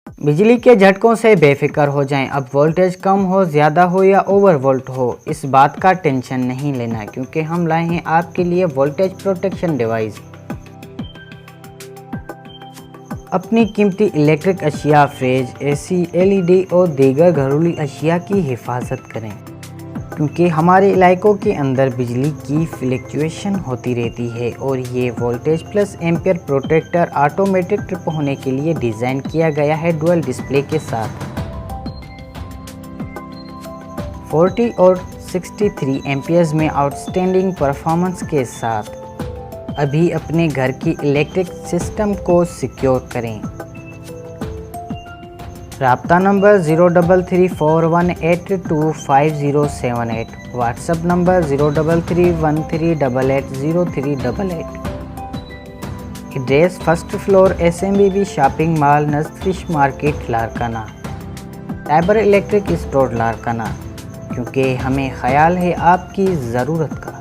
बिजली के झटकों से बेफिक्र हो जाएं। अब वोल्टेज कम हो, ज़्यादा हो या ओवर वोल्ट हो, इस बात का टेंशन नहीं लेना, क्योंकि हम लाए हैं आपके लिए वोल्टेज प्रोटेक्शन डिवाइस। अपनी कीमती इलेक्ट्रिक अशिया, फ्रिज, एसी, एलईडी और दीगर घरेलू अशिया की हिफाजत करें, क्योंकि हमारे इलाकों के अंदर बिजली की फ्लक्चुएशन होती रहती है और ये voltage plus ampere protector automatic trip होने के लिए डिज़ाइन किया गया है डुअल डिस्प्ले के साथ। 40 और 63 एम्पियर्स में आउटस्टैंडिंग परफॉर्मेंस के साथ अभी अपने घर की इलेक्ट्रिक सिस्टम को सिक्योर करें। राब्ता number 0334182508, WhatsApp number 0331380388। Address first floor SMBB shopping mall, नज़द fish market, Larkana. Tiber electric store, Larkana, क्योंकि हमें ख्याल है आपकी ज़रूरत का।